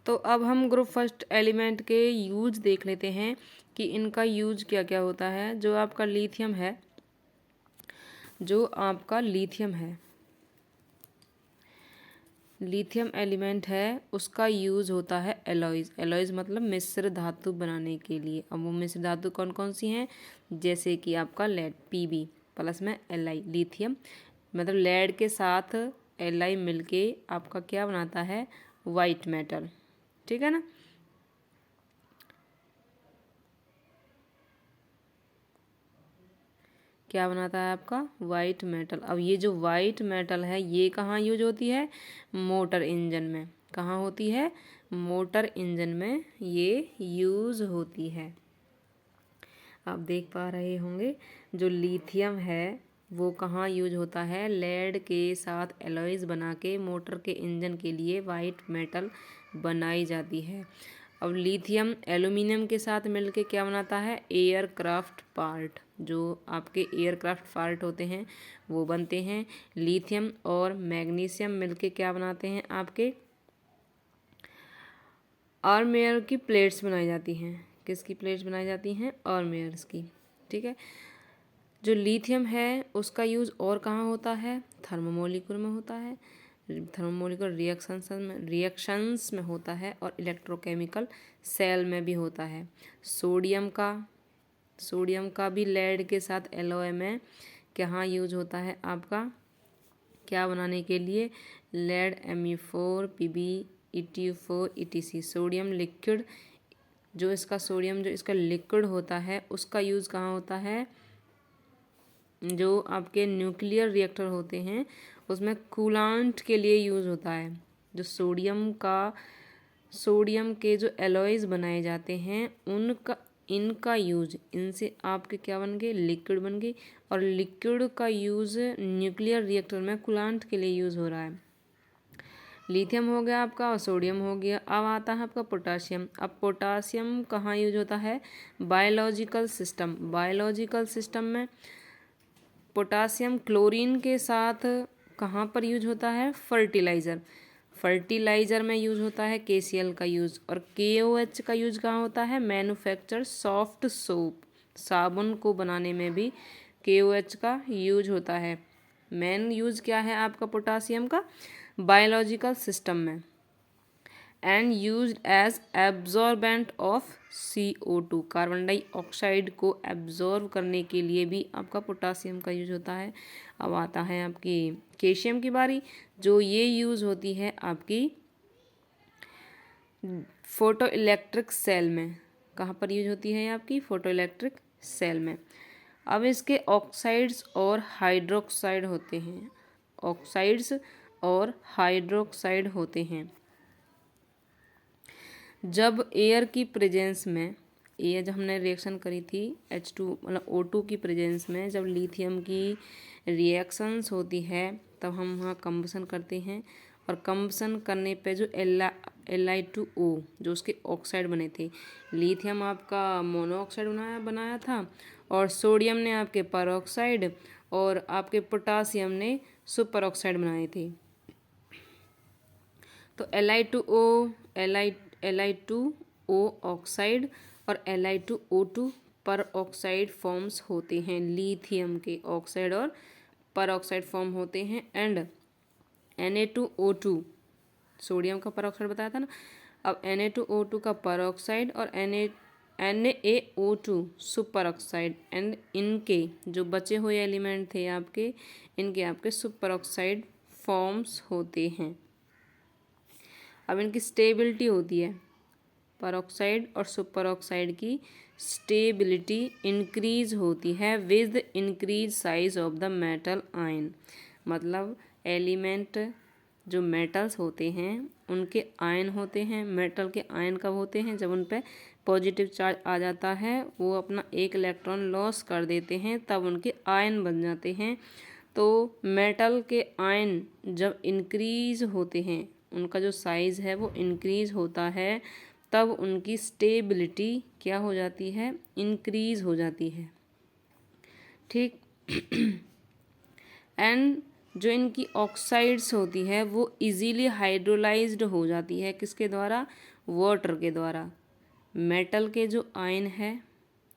तो अब हम ग्रुप फर्स्ट एलिमेंट के यूज देख लेते हैं कि इनका यूज क्या क्या होता है। जो आपका लिथियम है, लिथियम एलिमेंट है, उसका यूज़ होता है एलॉयज़। एलॉयज़ मतलब मिश्र धातु बनाने के लिए। अब वो मिश्र धातु कौन कौन सी हैं, जैसे कि आपका लेड Pb प्लस में Li। लिथियम मतलब लेड के साथ Li मिलके आपका क्या बनाता है, वाइट मेटल। ठीक है ना। क्या बनाता है आपका, वाइट मेटल। अब ये जो वाइट मेटल है ये कहाँ यूज होती है, मोटर इंजन में। कहाँ होती है, मोटर इंजन में ये यूज होती है। आप देख पा रहे होंगे जो लिथियम है वो कहाँ यूज होता है, लेड के साथ एलॉयज बना के मोटर के इंजन के लिए वाइट मेटल बनाई जाती है। अब लिथियम एल्यूमिनियम के साथ मिलके क्या बनाता है, एयरक्राफ्ट पार्ट। जो आपके एयरक्राफ्ट पार्ट होते हैं वो बनते हैं। लिथियम और मैग्नीशियम मिलके क्या बनाते हैं, आपके आर्मर की प्लेट्स बनाई जाती हैं। किसकी प्लेट्स बनाई जाती हैं, आर्मर्स की। ठीक है। जो लिथियम है उसका यूज़ और कहाँ होता है, थर्मोमोलिक्यूल में होता है। थर्मोमोलिक्यूल रिएक्शंस में होता है और इलेक्ट्रोकेमिकल सेल में भी होता है। सोडियम का भी लेड के साथ एलॉय में कहाँ यूज होता है आपका, क्या बनाने के लिए, lead Me4 Pb EtO4 EtC। Sodium liquid जो इसका लिक्विड होता है उसका यूज़ कहाँ होता है, जो आपके न्यूक्लियर रिएक्टर होते हैं उसमें कूलांट के लिए यूज़ होता है। जो सोडियम के जो एलॉयज बनाए जाते हैं इनका यूज, इनसे आपके क्या बन गए, लिक्विड बन गई। और लिक्विड का यूज़ न्यूक्लियर रिएक्टर में कूलांट के लिए यूज़ हो रहा है। लिथियम हो गया आपका और सोडियम हो गया। अब आता है आपका पोटासियम। अब पोटासियम कहाँ यूज होता है, बायोलॉजिकल सिस्टम में। पोटासियम क्लोरीन के साथ कहाँ पर यूज होता है, फर्टिलाइज़र में यूज होता है KCl का यूज। और KOH का यूज कहाँ होता है, मैन्युफैक्चर सॉफ्ट सोप, साबुन को बनाने में भी KOH का यूज होता है। मेन यूज क्या है आपका पोटासियम का, बायोलॉजिकल सिस्टम में। And used as absorbent of CO2, carbon dioxide को एब्जॉर्ब करने के लिए भी आपका पोटासियम का यूज होता है। अब आता है आपकी कैल्शियम की बारी। जो ये यूज होती है आपकी फोटो इलेक्ट्रिक सेल में। कहाँ पर यूज होती है आपकी, फोटो इलेक्ट्रिक सेल में। अब इसके ऑक्साइड्स और हाइड्रोक्साइड होते हैं। जब एयर की प्रेजेंस में, ये जब हमने रिएक्शन करी थी H2 मतलब O2 की प्रेजेंस में, जब लिथियम की रिएक्शंस होती है तब हम वहाँ कंबसन करते हैं। और कंबसन करने पे जो Li2O जो उसके ऑक्साइड बने थे, लिथियम आपका मोनोऑक्साइड बनाया था और सोडियम ने आपके परऑक्साइड और आपके पोटासियम ने सुपर ऑक्साइड बनाए थे। तो Li2O ऑक्साइड और Li2O2 पर ऑक्साइड फॉर्म्स होते हैं। लिथियम के ऑक्साइड और पर ऑक्साइड फॉर्म होते हैं। एंड Na2O2 सोडियम का पर ऑक्साइड बताया था ना। अब Na2O2 का पर ऑक्साइड और NaO2 सुपर ऑक्साइड, एंड इनके जो बचे हुए एलिमेंट थे आपके सुपर ऑक्साइड फॉर्म्स होते हैं। अब इनकी स्टेबिलिटी होती है, परऑक्साइड और सुपर ऑक्साइड की स्टेबिलिटी इंक्रीज होती है with increase size of the metal ion. मतलब एलिमेंट जो मेटल्स होते हैं उनके आयन होते हैं। मेटल के आयन कब होते हैं, जब उन पे पॉजिटिव चार्ज आ जाता है, वो अपना एक इलेक्ट्रॉन लॉस कर देते हैं, तब उनके आयन बन जाते हैं। तो मेटल के आयन जब इंक्रीज होते हैं, उनका जो साइज़ है वो इंक्रीज होता है, तब उनकी स्टेबिलिटी क्या हो जाती है, इंक्रीज हो जाती है। ठीक। एंड जो इनकी ऑक्साइड्स होती है वो इजीली हाइड्रोलाइज्ड हो जाती है, किसके द्वारा? वाटर के द्वारा। मेटल के जो आयन है,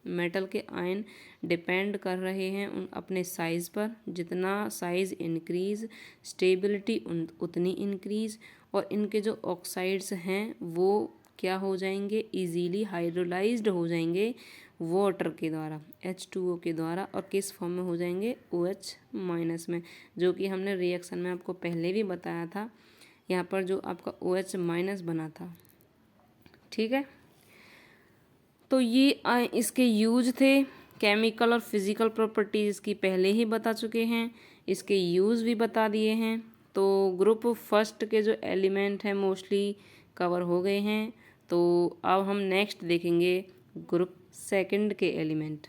मेटल के आयन डिपेंड कर रहे हैं उन अपने साइज़ पर, जितना साइज़ इंक्रीज़ स्टेबिलिटी उतनी इंक्रीज़, और इनके जो ऑक्साइड्स हैं वो क्या हो जाएंगे? इजीली हाइड्रोलाइज्ड हो जाएंगे वाटर के द्वारा, H2O के द्वारा, और किस फॉर्म में हो जाएंगे? OH माइनस में, जो कि हमने रिएक्शन में आपको पहले भी बताया था, यहाँ पर जो आपका OH माइनस बना था। ठीक है, तो ये इसके यूज थे। केमिकल और फिज़िकल प्रॉपर्टीज़ इसकी पहले ही बता चुके हैं, इसके यूज़ भी बता दिए हैं। तो ग्रुप फर्स्ट के जो एलिमेंट हैं मोस्टली कवर हो गए हैं। तो अब हम नेक्स्ट देखेंगे ग्रुप सेकंड के एलिमेंट।